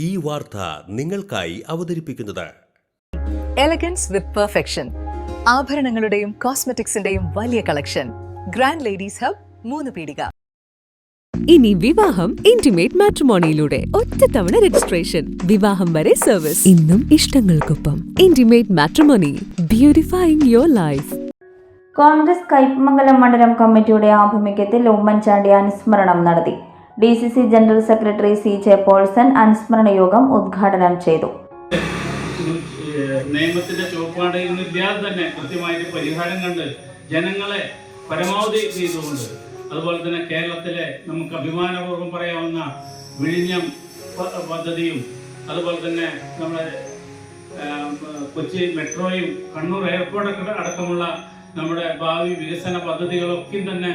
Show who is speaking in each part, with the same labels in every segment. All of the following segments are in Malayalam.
Speaker 1: ഈ വാർത്ത നിങ്ങൾക്കായി അവതരിപ്പിക്കുന്നത്
Speaker 2: എലഗൻസ് വിത്ത് പെർഫെക്ഷൻ, ആഭരണങ്ങളുടെയും കോസ്മെറ്റിക്സിന്റെയും വലിയ കളക്ഷൻ. ഗ്രാൻഡ് ലേഡീസ് ഹബ്, 3 പീടിക.
Speaker 3: ഇനി വിവാഹം ഇന്റിമേറ്റ് മാട്രിമോണിയിലൂടെ ഒറ്റത്തവണ രജിസ്ട്രേഷൻ, വിവാഹം വരെ സർവീസ്. ഇന്നും ഇഷ്ടങ്ങൾക്കൊപ്പം intimate matrimony, beautifying your life.
Speaker 4: Congress Kaipamangalam മണ്ഡലം കമ്മിറ്റിയുടെ ആഭിമുഖ്യത്തിൽ ഉമ്മൻചാണ്ടി അനുസ്മരണം നടത്തി. DCC general secretary CJ Paulson അനുസ്മരണ യോഗം ഉദ്ഘാടനം ചെയ്തു.
Speaker 5: നിയമത്തിന്റെ ചുവപ്പാടയിൽ നിന്നില്ലാതെ തന്നെ കൃത്യമായിട്ട് പരിഹാരം കണ്ട് ജനങ്ങളെ പരമാവധി ചെയ്തുകൊണ്ട്, അതുപോലെ തന്നെ കേരളത്തിലെ നമുക്ക് അഭിമാനപൂർവ്വം പറയാവുന്ന വിഴിഞ്ഞം പദ്ധതിയും, അതുപോലെ തന്നെ നമ്മുടെ കൊച്ചി മെട്രോയും കണ്ണൂർ എയർപോർട്ട് അടക്കമുള്ള നമ്മുടെ ഭാവി വികസന പദ്ധതികളൊക്കെ തന്നെ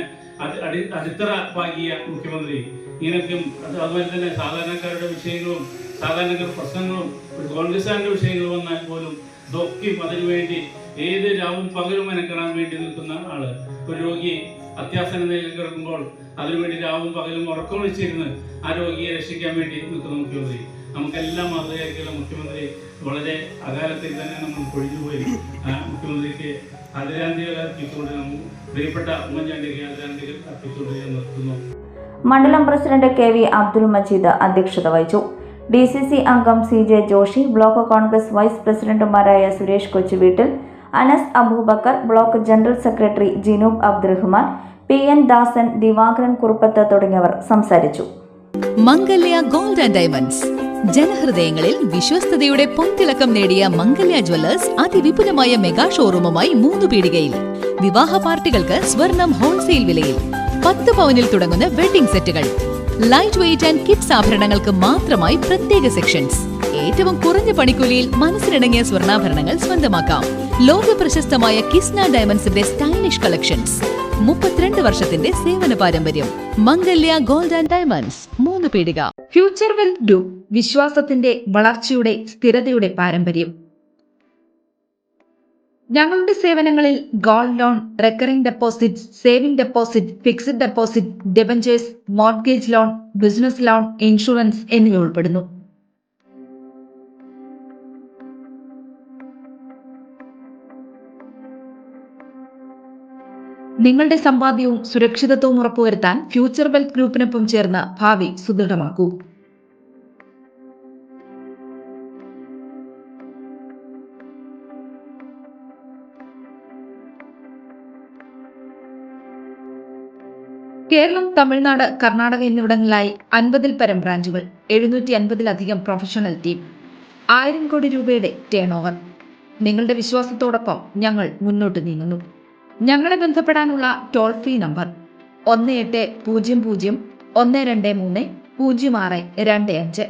Speaker 5: അടിത്തറ പാകിയ മുഖ്യമന്ത്രി. ഇതിനൊക്കെയും അതുപോലെ തന്നെ സാധാരണക്കാരുടെ വിഷയങ്ങളും സാധാരണക്കാരുടെ പ്രശ്നങ്ങളും ഒരു കോൺഗ്രസ്സുകാരുടെ വിഷയങ്ങൾ വന്നാൽ പോലും ഇതൊക്കെയും അതിനുവേണ്ടി ഏത് രാവും പകലും മെനക്കെടാൻ വേണ്ടി നിൽക്കുന്ന ആള്. ഒരു രോഗി അത്യാസന്ന നിലയിൽ കിടക്കുമ്പോൾ അതിനുവേണ്ടി രാവും പകലും ഉറക്കമൊഴിച്ചിരുന്ന് ആ രോഗിയെ രക്ഷിക്കാൻ വേണ്ടി നിൽക്കുന്ന മുഖ്യമന്ത്രി. നമുക്കെല്ലാം മാതൃകയാക്കിയുള്ള മുഖ്യമന്ത്രി വളരെ അകാലത്തിൽ തന്നെ നമ്മൾ പൊഴിഞ്ഞുപോയി. മുഖ്യമന്ത്രിക്ക് ആദരാഞ്ജലികൾ അർപ്പിച്ചുകൊണ്ട് പ്രിയപ്പെട്ട ഉമ്മൻചാണ്ടിക്ക് ആദരാഞ്ജലികൾ അർപ്പിച്ചുകൊണ്ട് ഞാൻ നിർത്തുന്നു.
Speaker 4: മണ്ഡലം പ്രസിഡന്റ് KV അബ്ദുൽ മജീദ് അധ്യക്ഷത വഹിച്ചു. DCC അംഗം CJ Joshi, block Congress vice പ്രസിഡന്റുമാരായ Suresh Kochuveettil, Anas Aboobacker, block general secretary Jinoob Abdurahman, PN Dasan, Divakaran Kuruppath തുടങ്ങിയവർ സംസാരിച്ചു.
Speaker 3: മംഗല്യ ഗോൾഡ് ആൻഡ് ഡയമണ്ട്സ്, ജനഹൃദയങ്ങളിൽ വിശ്വസ്തയുടെ പൊൻതിളക്കം നേടിയ മംഗല്യ ജ്വല്ലേഴ്സ് അതിവിപുലമായ മെഗാ ഷോറൂമുമായി 3 പീടികയിൽ. വിവാഹ പാർട്ടികൾക്ക് സ്വർണം ഹോൾസെയിൽ വിലയിൽ. 10 പവനിൽ തുടങ്ങുന്ന വെഡിംഗ് സെറ്റുകൾ, ലൈറ്റ് വെയ്റ്റ് ആൻഡ് കിഡ്സ് ആഭരണങ്ങൾക്ക് മാത്രമായി പ്രത്യേക സെക്ഷൻസ്. ഏറ്റവും കുറഞ്ഞ പണിക്കൂലിയിൽ മനസ്സിനിണങ്ങിയ സ്വർണ്ണാഭരണങ്ങൾ സ്വന്തമാക്കാം. ലോക പ്രശസ്തമായ കിസ്ന ഡയമണ്ട്സിന്റെ സ്റ്റൈലിഷ് കളക്ഷൻസ്. 32 വർഷത്തിന്റെ സേവന പാരമ്പര്യം. മംഗല്യ ഗോൾഡ് ആൻഡ് ഡയമണ്ട്സ്, 3 പീടിക.
Speaker 6: ഫ്യൂച്ചർ വെൽത്ത് ഗ്രൂപ്പ്, വിശ്വാസത്തിന്റെ വളർച്ചയുടെ സ്ഥിരതയുടെ പാരമ്പര്യം. ഞങ്ങളുടെ സേവനങ്ങളിൽ gold loan, recurring deposit, saving deposit, fixed deposit, debentures, mortgage loan, business loan, insurance എന്നിവ ഉൾപ്പെടുന്നു. നിങ്ങളുടെ സമ്പാദ്യവും സുരക്ഷിതത്വവും ഉറപ്പുവരുത്താൻ ഫ്യൂച്ചർ വെൽത്ത് ഗ്രൂപ്പിനൊപ്പം ചേർന്ന് ഭാവി സുദൃഢമാക്കൂ. കേരളം, തമിഴ്നാട്, കർണാടക എന്നിവിടങ്ങളിലായി 50-ൽ പരം ബ്രാഞ്ചുകൾ, 750-ലധികം പ്രൊഫഷണൽ ടീം, 1000 കോടി രൂപയുടെ ടേൺ ഓവർ. നിങ്ങളുടെ വിശ്വാസത്തോടൊപ്പം ഞങ്ങൾ മുന്നോട്ട് നീങ്ങുന്നു. ഞങ്ങളെ ബന്ധപ്പെടാനുള്ള ടോൾ ഫ്രീ നമ്പർ 1800 123 0625.